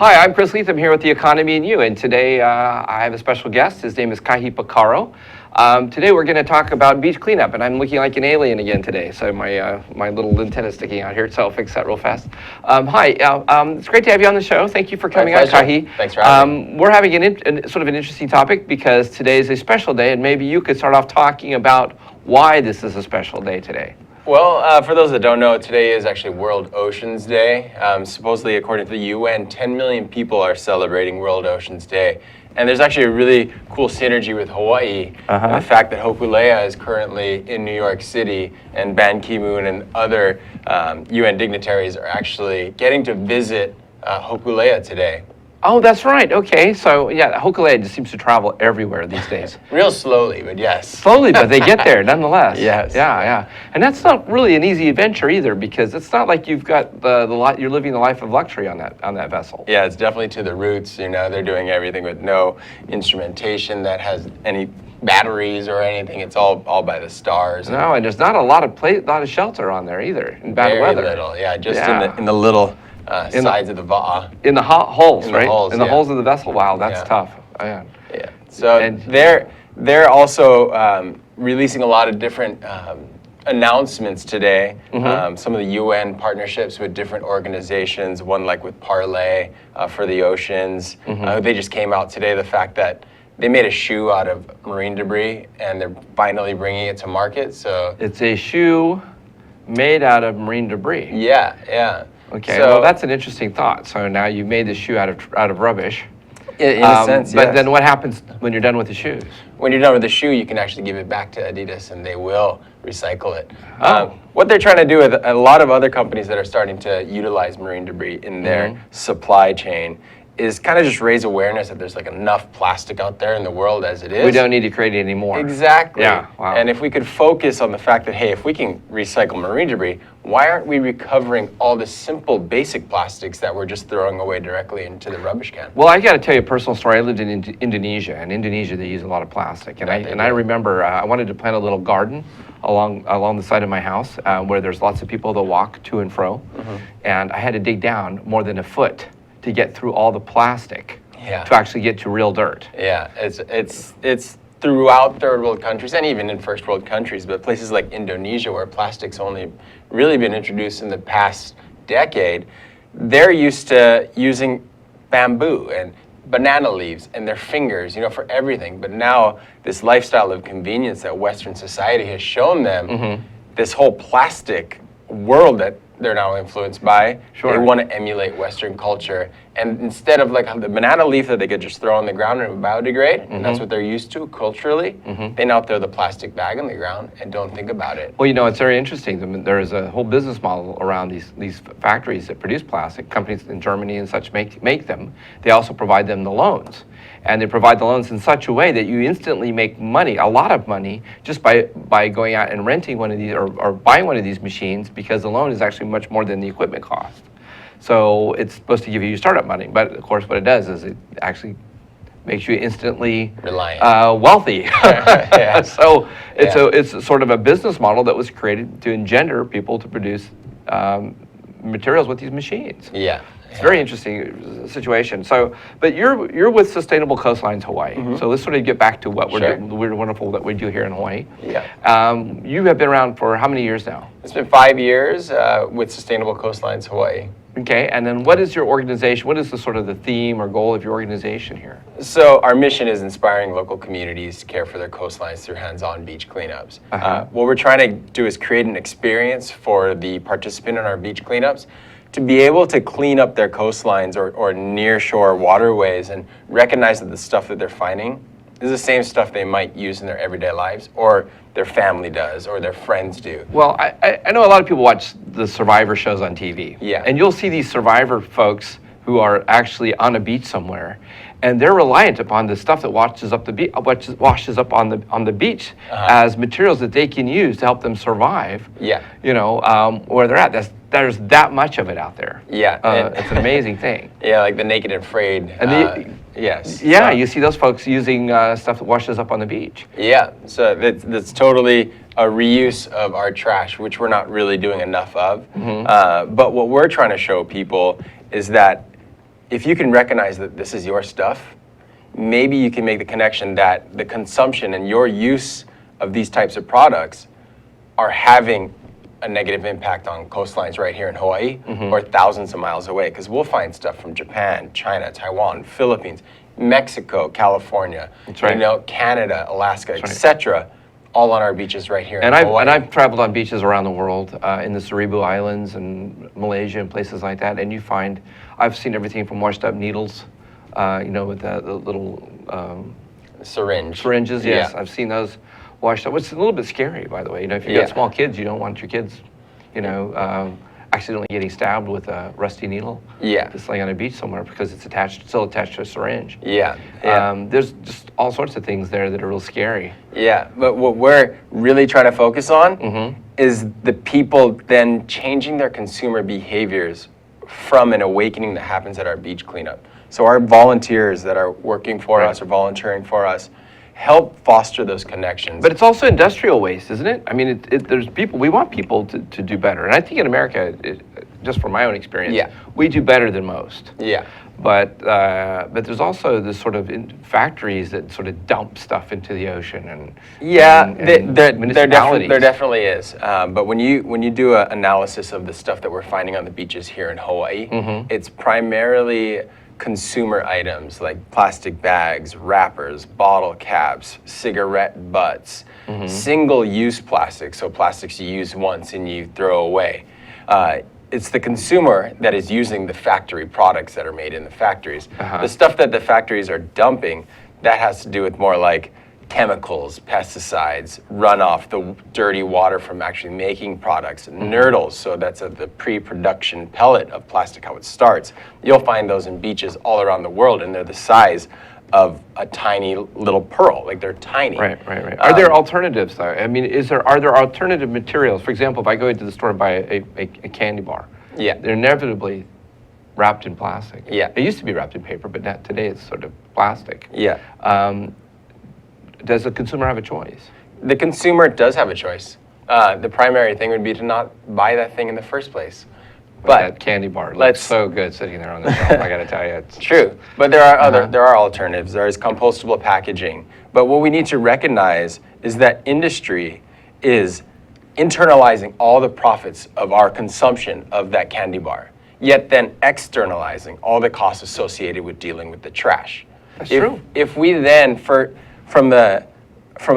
Hi, I'm Chris Lethem here with The Economy and You, and today I have a special guest. His name is Kahi Pacarro. Today we're going to talk about beach cleanup, and I'm looking like an alien again today, so my little antenna sticking out here, so I'll fix that real fast. Hi, it's great to have you on the show. Thank you for coming on, Kahi. Thanks for having me. We're having sort of an interesting topic because today is a special day, and maybe you could start off talking about why this is a special day today. Well, for those that don't know, today is actually World Oceans Day. Supposedly, according to the UN, 10 million people are celebrating World Oceans Day. And there's actually a really cool synergy with Hawaii. And the fact that Hokulea is currently in New York City, and Ban Ki-moon and other UN dignitaries are actually getting to visit Hokulea today. Oh, that's right. Okay, so yeah, Hokulea just seems to travel everywhere these days. Real slowly, but yes. Slowly, but they get there nonetheless. Yes. Yeah. And that's not really an easy adventure either, because it's not like you've got you're living the life of luxury on that vessel. Yeah, it's definitely to the roots. You know, they're doing everything with no instrumentation that has any batteries or anything. It's all by the stars. No, and there's not a lot of shelter on there either in bad weather. Very little, yeah. Just in the little sides of the va'a. In the holes, right? Holes, in the holes of the vessel. Wow, that's tough. Yeah. So they're also releasing a lot of different announcements today. Some of the UN partnerships with different organizations, one like with Parlay for the oceans. They just came out today, the fact that they made a shoe out of marine debris and they're finally bringing it to market. So it's a shoe made out of marine debris. Yeah. Okay, so, well, that's an interesting thought. So now you made the shoe out of rubbish. In a sense, But then what happens when you're done with the shoes? When you're done with the shoe, you can actually give it back to Adidas and they will recycle it. Oh. What they're trying to do with a lot of other companies that are starting to utilize marine debris in their supply chain is kind of just raise awareness that there's like enough plastic out there in the world as it is. We don't need to create it anymore. Exactly. Yeah. Wow. And if we could focus on the fact that, hey, if we can recycle marine debris, why aren't we recovering all the simple basic plastics that we're just throwing away directly into the rubbish can? Well, I got to tell you a personal story. I lived in Indonesia. In Indonesia, they use a lot of plastic. And I remember I wanted to plant a little garden along the side of my house where there's lots of people that walk to and fro. And I had to dig down more than a foot to get through all the plastic to actually get to real dirt. Yeah, it's throughout third world countries and even in first world countries, but places like Indonesia where plastic's only really been introduced in the past decade, they're used to using bamboo and banana leaves and their fingers, for everything. But now this lifestyle of convenience that Western society has shown them, this whole plastic world that they're now influenced by, they want to emulate Western culture. And instead of like the banana leaf that they could just throw on the ground and it would biodegrade, and that's what they're used to culturally, they now throw the plastic bag on the ground and don't think about it. Well, it's very interesting. There is a whole business model around these factories that produce plastic. Companies in Germany and such make them. They also provide them the loans. And they provide the loans in such a way that you instantly make money, a lot of money, just by going out and renting one of these or buying one of these machines, because the loan is actually much more than the equipment cost. So it's supposed to give you startup money, but of course what it does is it actually makes you instantly wealthy. So it's sort of a business model that was created to engender people to produce materials with these machines. It's a very interesting situation. So, but you're with Sustainable Coastlines Hawai. So let's sort of get back to what we're doing, the weird, wonderful that we do here in Hawaii. You have been around for how many years now? It's been 5 years with Sustainable Coastlines Hawaii. Okay, and then what is your organization? What is the sort of the theme or goal of your organization here? So our mission is inspiring local communities to care for their coastlines through hands-on beach cleanups. What we're trying to do is create an experience for the participant in our beach cleanups to be able to clean up their coastlines or near-shore waterways and recognize that the stuff that they're finding is the same stuff they might use in their everyday lives, or their family does, or their friends do. Well, I know a lot of people watch the Survivor shows on TV. And you'll see these Survivor folks who are actually on a beach somewhere, and they're reliant upon the stuff that washes up on the beach as materials that they can use to help them survive. Where they're at. There's that much of it out there. It's an amazing thing. Like the Naked and Afraid. You see those folks using stuff that washes up on the beach. So that's totally a reuse of our trash, which we're not really doing enough of. But what we're trying to show people is that if you can recognize that this is your stuff, maybe you can make the connection that the consumption and your use of these types of products are having a negative impact on coastlines right here in Hawaii or thousands of miles away. Because we'll find stuff from Japan, China, Taiwan, Philippines, Mexico, California, That's right. you know, Canada, Alaska, That's right. etc., all on our beaches right here in Hawaii. I've traveled on beaches around the world, in the Suribu Islands and Malaysia and places like that, and you find, I've seen everything from washed up needles, you know, with the little syringes. Yes, Yeah. I've seen those washed up. It's a little bit scary, by the way. You know, if you Yeah. got small kids, you don't want your kids, you know, accidentally getting stabbed with a rusty needle. Yeah. Just laying on a beach somewhere because it's still attached to a syringe. Yeah. There's just all sorts of things there that are real scary. Yeah, but what we're really trying to focus on is the people then changing their consumer behaviors from an awakening that happens at our beach cleanup. So our volunteers that are working for us or volunteering for us help foster those connections. But it's also industrial waste, isn't it? I mean, there's people, we want people to do better. And I think in America, just from my own experience, we do better than most. Yeah. But there's also this sort of factories that sort of dump stuff into the ocean and there definitely is. But when you do an analysis of the stuff that we're finding on the beaches here in Hawaii, it's primarily consumer items like plastic bags, wrappers, bottle caps, cigarette butts, single-use plastic, so plastics you use once and you throw away. It's the consumer that is using the factory products that are made in the factories. The stuff that the factories are dumping, that has to do with more like chemicals, pesticides, runoff, the dirty water from actually making products, nurdles, so that's the pre-production pellet of plastic, how it starts. You'll find those in beaches all around the world, and they're the size of a tiny little pearl, like they're tiny. Right. Are there alternatives though? I mean, are there alternative materials? For example, if I go into the store and buy a candy bar, they're inevitably wrapped in plastic. Yeah. It used to be wrapped in paper, but not today it's sort of plastic. Yeah. Does the consumer have a choice? The consumer does have a choice. The primary thing would be to not buy that thing in the first place. But that candy bar looks so good sitting there on the shelf. I got to tell you, it's true. But there are alternatives. There is compostable packaging. But what we need to recognize is that industry is internalizing all the profits of our consumption of that candy bar, yet then externalizing all the costs associated with dealing with the trash. That's true. If we then, from a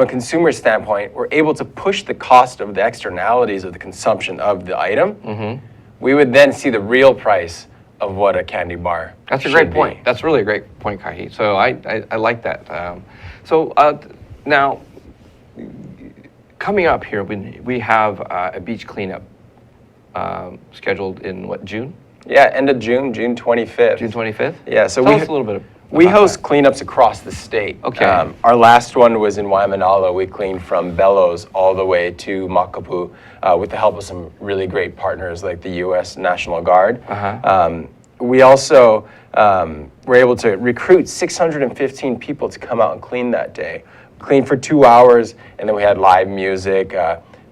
consumer standpoint, we're able to push the cost of the externalities of the consumption of the item, we would then see the real price of what a candy bar That's a great point. That's really a great point, Kahi. So I like that. Now, coming up here, we have a beach cleanup scheduled in what, June? Yeah, end of June, June 25th. June 25th? Yeah, so Tell us a little bit we host cleanups across the state. Okay. Our last one was in Waimanalo. We cleaned from Bellows all the way to Makapu with the help of some really great partners like the U.S. National Guard. We also were able to recruit 615 people to come out and clean that day. Cleaned for 2 hours, and then we had live music,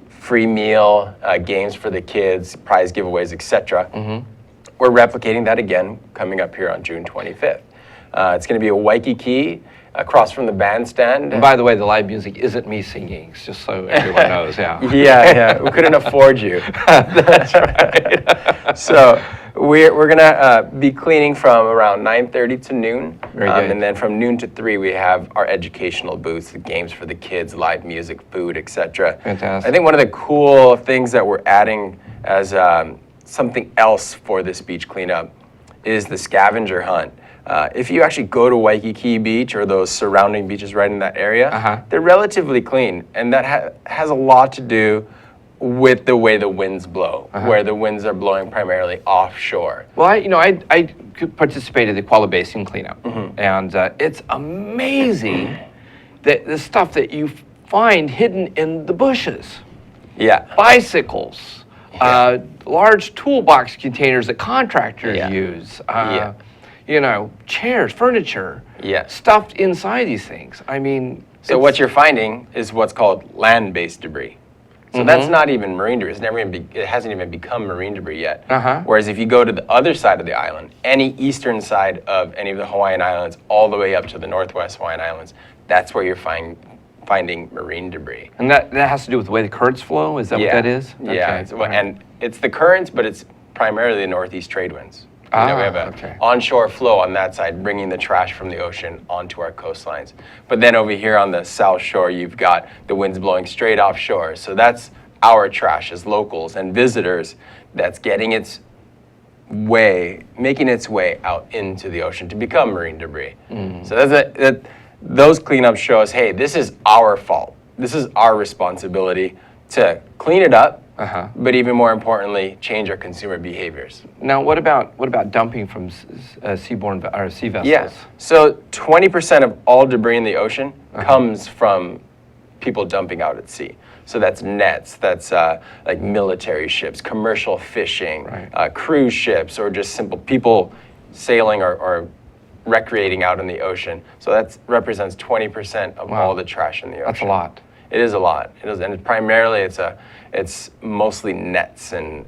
free meal, games for the kids, prize giveaways, etc. We're replicating that again coming up here on June 25th. It's going to be a Waikiki across from the bandstand. And by the way, the live music isn't me singing, it's just so everyone knows, Yeah, we couldn't afford you. That's right. So we're going to be cleaning from around 9:30 to noon. Very good. And then from noon to 3, we have our educational booths, the games for the kids, live music, food, etc. Fantastic. I think one of the cool things that we're adding as something else for this beach cleanup is the Scavenger Hunt. If you actually go to Waikiki Beach or those surrounding beaches right in that area, they're relatively clean, and that has a lot to do with the way the winds blow, where the winds are blowing primarily offshore. Well, I participated in the Kuala Basin cleanup, and it's amazing the stuff that you find hidden in the bushes. Yeah. Bicycles, large toolbox containers that contractors use. Chairs, furniture, stuffed inside these things. I mean, so what you're finding is what's called land-based debris. So that's not even marine debris. It hasn't even become marine debris yet. Uh-huh. Whereas if you go to the other side of the island, any eastern side of any of the Hawaiian Islands, all the way up to the northwest Hawaiian Islands, that's where you're finding marine debris. And that has to do with the way the currents flow? Is that what that is? Yeah, and it's the currents, but it's primarily the northeast trade winds. We have an onshore flow on that side, bringing the trash from the ocean onto our coastlines. But then over here on the south shore, you've got the winds blowing straight offshore. So that's our trash as locals and visitors that's making its way out into the ocean to become marine debris. So those cleanups show us, hey, this is our fault. This is our responsibility to clean it up. But even more importantly, change our consumer behaviors. Now, what about dumping from seaborne or sea vessels? Yeah. So 20% of all debris in the ocean comes from people dumping out at sea. So that's nets, that's like military ships, commercial fishing, cruise ships, or just simple people sailing or recreating out in the ocean. So that represents 20% of all the trash in the ocean. That's a lot. It is a lot. It is, and primarily it's mostly nets and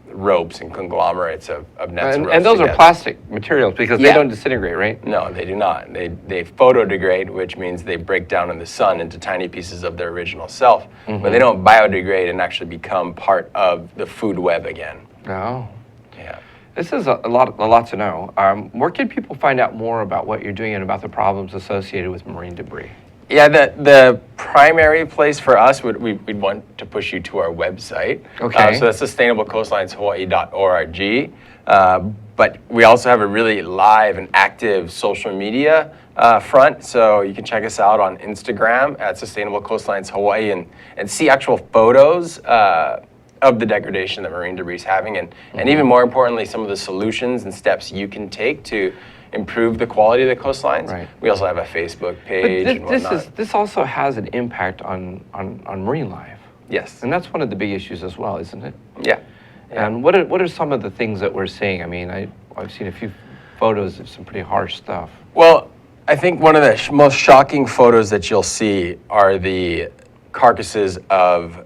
ropes and conglomerates of nets and ropes. And those are plastic materials because they don't disintegrate, right? No, they do not. They photodegrade, which means they break down in the sun into tiny pieces of their original self, but they don't biodegrade and actually become part of the food web again. Oh. Yeah. This is a lot to know. Where can people find out more about what you're doing and about the problems associated with marine debris? Yeah, the primary place for us, we'd want to push you to our website. Okay. So that's sustainablecoastlineshawaii.org. But we also have a really live and active social media front. So you can check us out on Instagram at Sustainable Coastlines Hawaii and see actual photos of the degradation that marine debris is having. And even more importantly, some of the solutions and steps you can take to improve the quality of the coastlines. Right. We also have a Facebook page and whatnot. This also has an impact on marine life. Yes. And that's one of the big issues as well, isn't it? Yeah. And what are some of the things that we're seeing? I mean, I've seen a few photos of some pretty harsh stuff. Well, I think one of the most shocking photos that you'll see are the carcasses of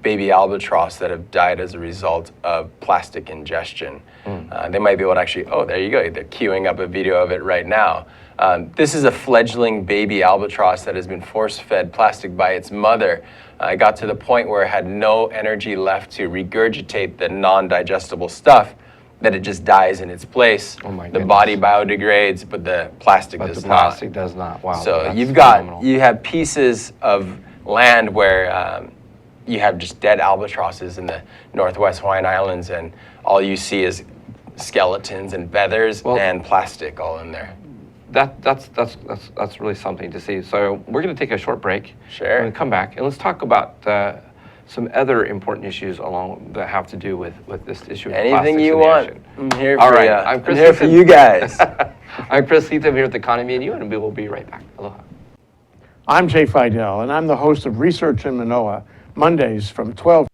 baby albatross that have died as a result of plastic ingestion. They might be able to actually, oh, there you go, they're queuing up a video of it right now. This is a fledgling baby albatross that has been force-fed plastic by its mother. It got to the point where it had no energy left to regurgitate the non-digestible stuff, that it just dies in its place. Oh my the goodness. body biodegrades, but the plastic does not. But the plastic does not. Wow. So that's you have pieces of land where you have just dead albatrosses in the northwest Hawaiian Islands, and all you see is skeletons and feathers and plastic all in there. That's really something to see. So we're going to take a short break. Sure. And come back and let's talk about some other important issues that have to do with this issue of anything plastics you in the want. ocean. I'm here All for right. you. I'm Chris here for you guys. I'm Chris Lethem here at the Economy and You, and we will be right back. Aloha. I'm Jay Fidel, and I'm the host of Research in Manoa, Mondays from 12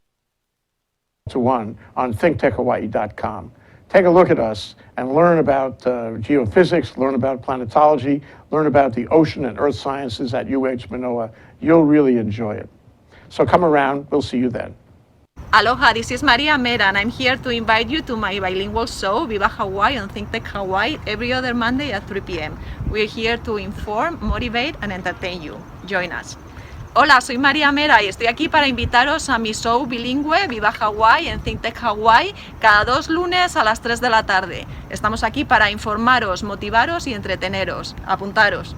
to 1 on thinktechhawaii.com. Take a look at us and learn about geophysics, learn about planetology, learn about the ocean and earth sciences at UH Manoa. You'll really enjoy it. So come around, we'll see you then. Aloha, this is Maria Mera, and I'm here to invite you to my bilingual show, Viva Hawaii on Think Tech Hawaii, every other Monday at 3 p.m. We're here to inform, motivate, and entertain you. Join us. Hola, soy María Mera y estoy aquí para invitaros a mi show bilingüe Viva Hawaii en Think Tech Hawaii cada 2 lunes a las 3 de la tarde. Estamos aquí para informaros, motivaros y entreteneros. Apuntaros.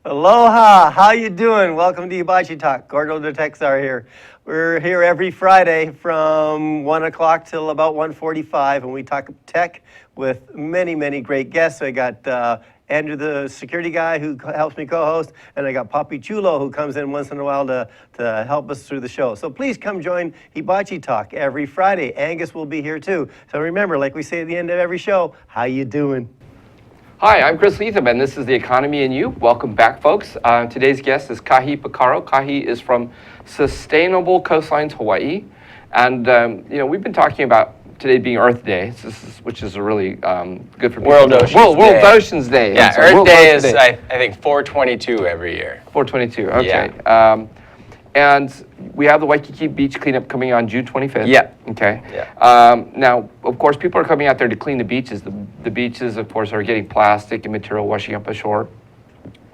Aloha, how you doing? Welcome to Hibachi Talk. Gordo de Texar here. We're here every Friday from 1 o'clock till about 1:45, and we talk tech with many, many great guests. I got Andrew, the security guy who helps me co-host, and I got Papi Chulo who comes in once in a while to help us through the show. So please come join Hibachi Talk every Friday. Angus will be here too. So remember, like we say at the end of every show, how you doing? Hi, I'm Chris Lethem, and this is The Economy and You. Welcome back, folks. Today's guest is Kahi Pacarro. Kahi is from Sustainable Coastlines Hawaii. And, we've been talking about today being Earth Day, which is a really good for people. World Oceans Day. World Oceans Day. Yeah, Earth Day is, I think, 4/22 every year. 4/22, okay. Yeah. And we have the Waikiki Beach cleanup coming on June 25th. Yeah. Okay. Yeah. Now, of course, people are coming out there to clean the beaches. The beaches, of course, are getting plastic and material washing up ashore.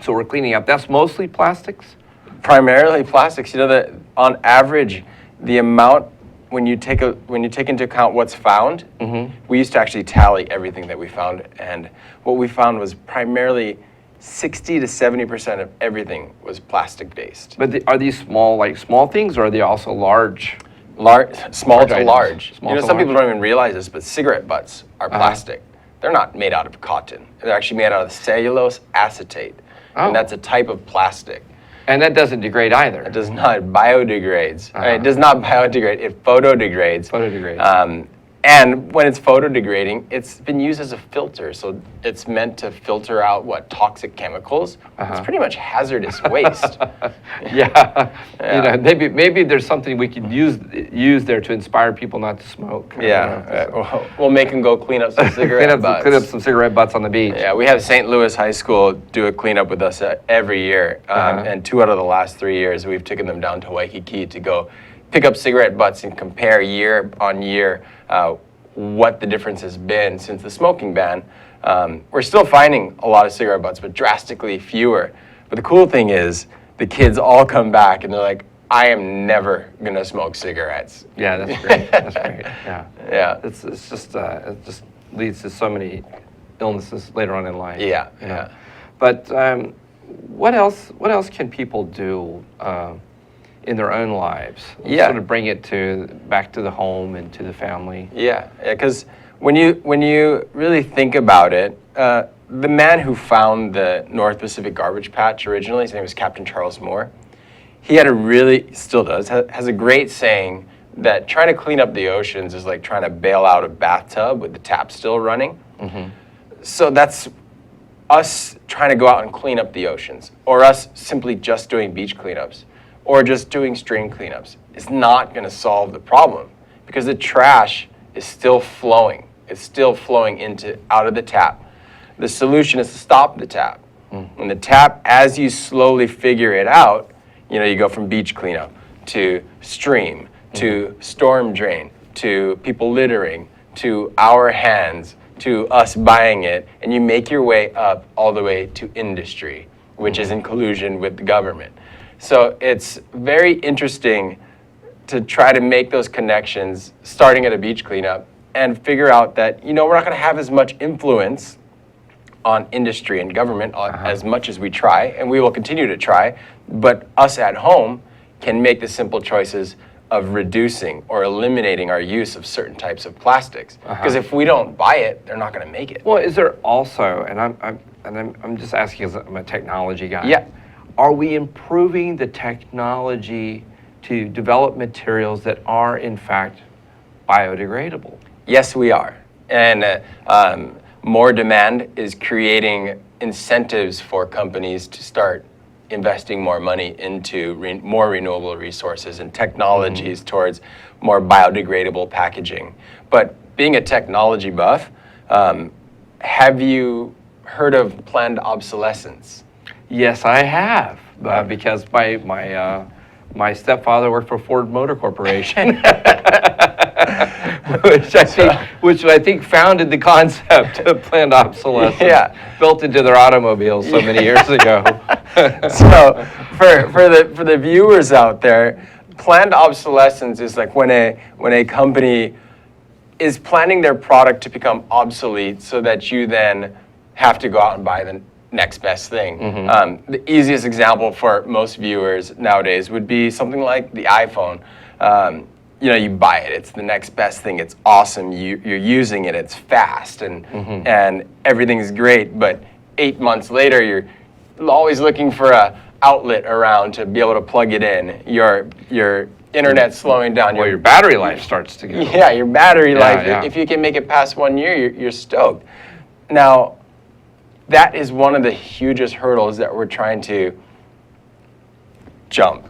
So we're cleaning up. That's mostly plastics? Primarily plastics. You know that on average, the amount when you take into account what's found, we used to actually tally everything that we found, and what we found was primarily 60 to 70% of everything was plastic based. But are these small things, or are they also large? Small to items. Small Small to some people large. don't even realize this, but cigarette butts are plastic. They're not made out of cotton. They're actually made out of cellulose acetate, and that's a type of plastic. And that doesn't degrade either. It does not biodegrades. It does not biodegrade. It photodegrades. Photodegrades. And when it's photodegrading, it's been used as a filter. So it's meant to filter out toxic chemicals. It's pretty much hazardous waste. Yeah. You know, maybe there's something we can use there to inspire people not to smoke. We'll make them go clean up some cigarette butts. Clean up some cigarette butts on the beach. Yeah, we have St. Louis High School do a cleanup with us every year. And 2 out of the last 3 years, we've taken them down to Waikiki to go pick up cigarette butts and compare year on year what the difference has been since the smoking ban. We're still finding a lot of cigarette butts, but drastically fewer. But the cool thing is, the kids all come back and they're like, I am never gonna smoke cigarettes. Yeah, that's great. That's great. Yeah. Yeah. It's just it just leads to so many illnesses later on in life. Yeah. You know? But what else can people do in their own lives? Sort of bring it back to the home and to the family. Yeah, because when you really think about it, the man who found the North Pacific garbage patch originally, his name was Captain Charles Moore. He had still does, has a great saying that trying to clean up the oceans is like trying to bail out a bathtub with the tap still running. So that's us trying to go out and clean up the oceans, or us simply just doing beach cleanups, or just doing stream cleanups. It's not going to solve the problem, because the trash is still flowing. It's still flowing out of the tap. The solution is to stop the tap. And the tap, as you slowly figure it out, you go from beach cleanup to stream, to storm drain, to people littering, to our hands, to us buying it, and you make your way up all the way to industry, which is in collusion with the government. So it's very interesting to try to make those connections starting at a beach cleanup and figure out that, we're not going to have as much influence on industry and government as much as we try, and we will continue to try, but us at home can make the simple choices of reducing or eliminating our use of certain types of plastics. Because if we don't buy it, they're not going to make it. Well, is there also, and I'm just asking as I'm a technology guy. Yeah. Are we improving the technology to develop materials that are in fact biodegradable? Yes, we are. And more demand is creating incentives for companies to start investing more money into more renewable resources and technologies towards more biodegradable packaging. But being a technology buff, have you heard of planned obsolescence? Yes, I have, because my stepfather worked for Ford Motor Corporation, which I think founded the concept of planned obsolescence, built into their automobiles so many years ago. So for the viewers out there, planned obsolescence is like when a company is planning their product to become obsolete so that you then have to go out and buy the next best thing. The easiest example for most viewers nowadays would be something like the iPhone. You buy it, it's the next best thing, it's awesome, you're using it, it's fast, and everything's great, but 8 months later, you're always looking for a outlet around to be able to plug it in. Your internet's slowing down. Well, your battery life starts to go. Yeah, your battery life, if you can make it past 1 year, you're stoked. Now, that is one of the hugest hurdles that we're trying to jump,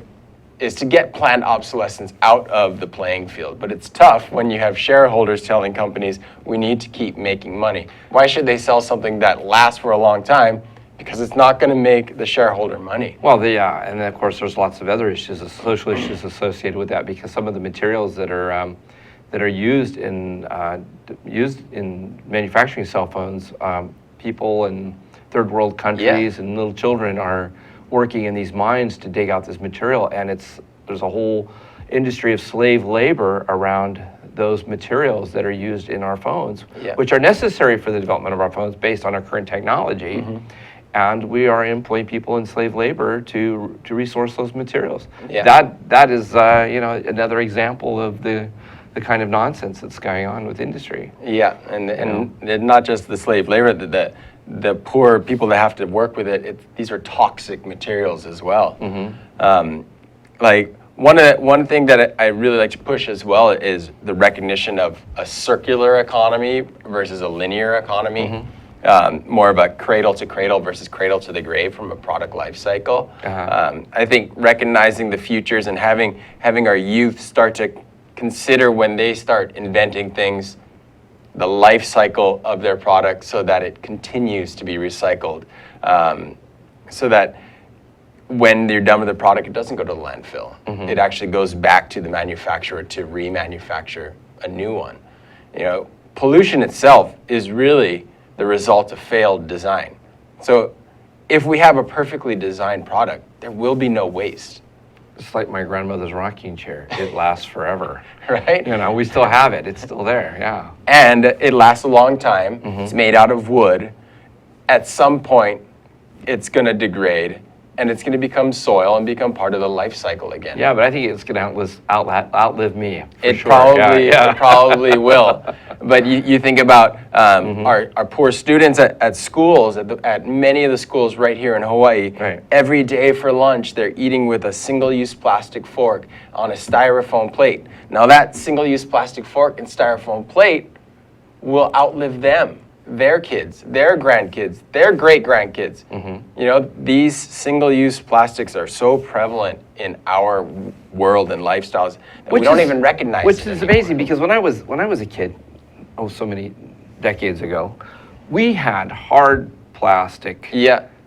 is to get planned obsolescence out of the playing field. But it's tough when you have shareholders telling companies, we need to keep making money. Why should they sell something that lasts for a long time because it's not going to make the shareholder money. Well, and then of course there's lots of other issues, social issues associated with that, because some of the materials that are used in manufacturing cell phones, people in third world countries and little children are working in these mines to dig out this material, and there's a whole industry of slave labor around those materials that are used in our phones, which are necessary for the development of our phones based on our current technology. And we are employing people in slave labor to resource those materials. That is another example of the kind of nonsense that's going on with industry. And not just the slave labor, the poor people that have to work with it, these are toxic materials as well. Like one thing that I really like to push as well is the recognition of a circular economy versus a linear economy. More of a cradle to cradle versus cradle to the grave from a product life cycle. I think recognizing the futures and having our youth start to consider when they start inventing things, the life cycle of their product so that it continues to be recycled, so that when they're done with the product, it doesn't go to the landfill. It actually goes back to the manufacturer to remanufacture a new one. Pollution itself is really the result of failed design. So if we have a perfectly designed product, there will be no waste. It's like my grandmother's rocking chair. It lasts forever. Right? We still have it. It's still there, And it lasts a long time. It's made out of wood. At some point, it's going to degrade, and it's going to become soil and become part of the life cycle again. Yeah, but I think it's going to outlive me. It probably will. But you think about our poor students at schools, at many of the schools right here in Hawaii. Every day for lunch, they're eating with a single-use plastic fork on a styrofoam plate. Now that single-use plastic fork and styrofoam plate will outlive them, their kids, their grandkids, their great-grandkids. These single-use plastics are so prevalent in our world and lifestyles that we don't even recognize it Which is anymore. amazing, because when I was a kid, so many decades ago, we had hard plastic.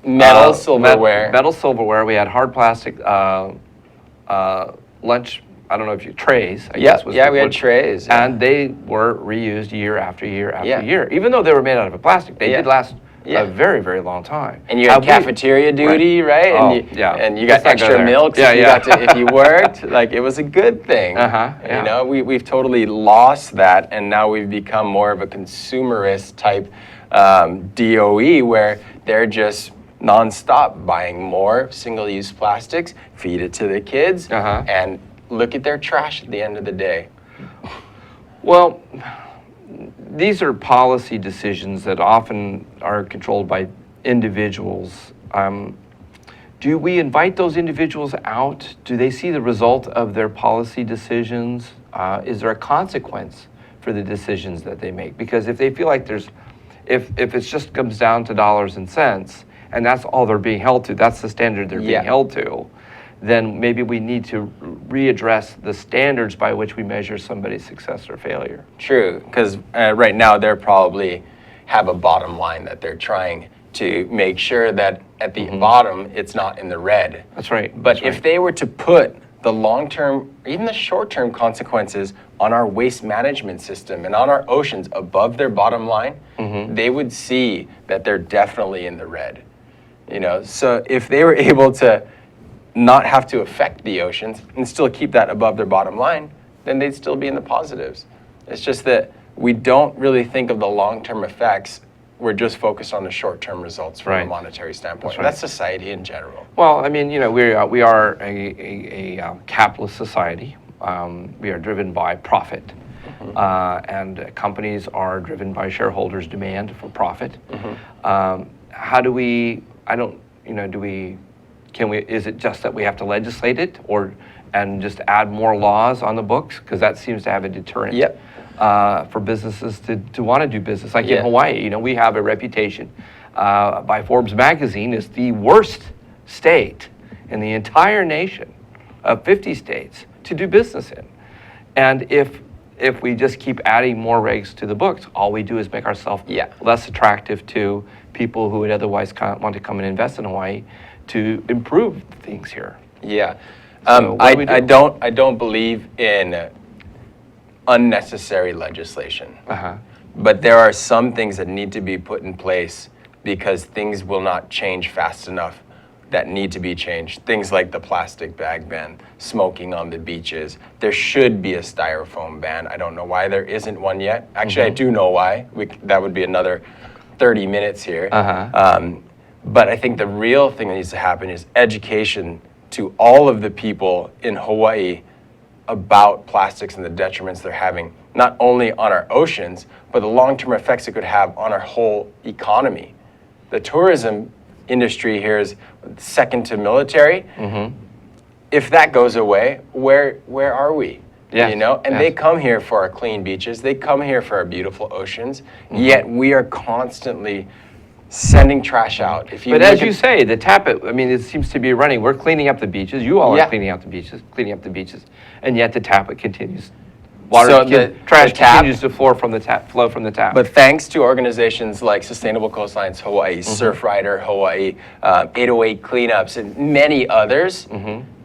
Metal silverware. Metal silverware. We had hard plastic lunch. I don't know if trays. I guess was we had trays. And they were reused year after year after year. Even though they were made out of a plastic, they did last a very, very long time. And you had cafeteria duty, right? And you got extra milk if you got to, if you worked. Like, it was a good thing. We've totally lost that, and now we've become more of a consumerist type DOE, where they're just nonstop buying more single-use plastics, feed it to the kids, and look at their trash at the end of the day. Well, these are policy decisions that often are controlled by individuals. Do we invite those individuals out? Do they see the result of their policy decisions? Is there a consequence for the decisions that they make? Because if they feel like if it just comes down to dollars and cents, and that's all they're being held to, that's the standard they're being held to, then maybe we need to readdress the standards by which we measure somebody's success or failure. True, because right now they probably have a bottom line that they're trying to make sure that at the bottom it's not in the red. That's right. But if they were to put the long-term, even the short-term consequences on our waste management system and on our oceans above their bottom line, they would see that they're definitely in the red. So if they were able to not have to affect the oceans and still keep that above their bottom line, then they'd still be in the positives. It's just that we don't really think of the long-term effects. We're just focused on the short-term results from a monetary standpoint. That's society in general. Well, I mean, we are a capitalist society. We are driven by profit, and companies are driven by shareholders' demand for profit. How do we? Is it just that we have to legislate it, and just add more laws on the books? Because that seems to have a deterrent for businesses to want to do business. Like in Hawaii, we have a reputation by Forbes magazine as the worst state in the entire nation of 50 states to do business in. And if if we just keep adding more regs to the books, all we do is make ourselves less attractive to people who would otherwise want to come and invest in Hawaii to improve things here. Yeah. So what do we do? I don't believe in unnecessary legislation. But there are some things that need to be put in place because things will not change fast enough that need to be changed. Things like the plastic bag ban, smoking on the beaches. There should be a styrofoam ban. I don't know why there isn't one yet. Actually, I do know why. That would be another 30 minutes here. But I think the real thing that needs to happen is education to all of the people in Hawaii about plastics and the detriments they're having, not only on our oceans, but the long-term effects it could have on our whole economy. The tourism industry here is second to military. If that goes away, where are we? You know, and they come here for our clean beaches. They come here for our beautiful oceans. Yet we are constantly sending trash out. But as you say, the tappet, I mean, it seems to be running. We're cleaning up the beaches. You all are cleaning up the beaches, and yet the tappet continues. Trash continues to flow from the tap. But thanks to organizations like Sustainable Coastlines Hawai, Surfrider Hawaii, 808 Cleanups, and many others,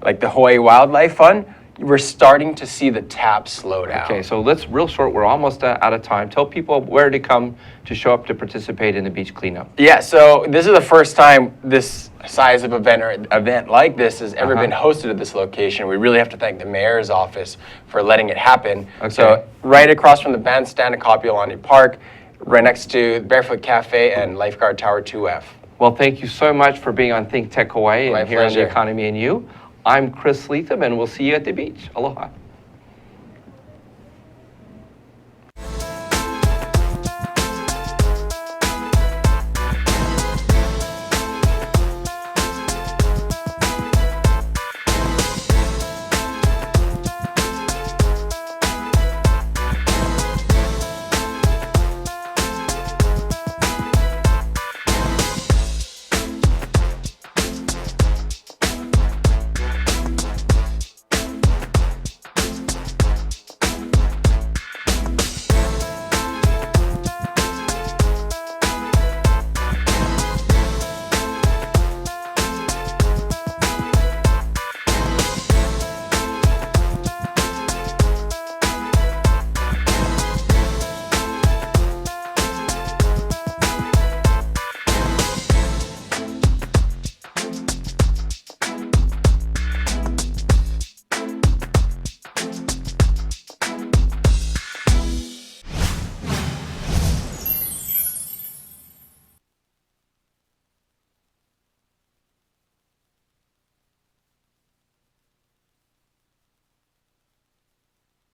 like the Hawaii Wildlife Fund, we're starting to see the tap slow down. Okay, so let's real short. We're almost out of time. Tell people where to come to show up to participate in the beach cleanup. Yeah, so this is the first time this size of event like this has ever been hosted at this location. We really have to thank the mayor's office for letting it happen. So right across from the bandstand in Kapiolani Park, right next to Barefoot Cafe and Lifeguard Tower 2F. Well, thank you so much for being on Think Tech Hawaii My and here on The pleasure. Economy and You. I'm Chris Lethem, and we'll see you at the beach. Aloha.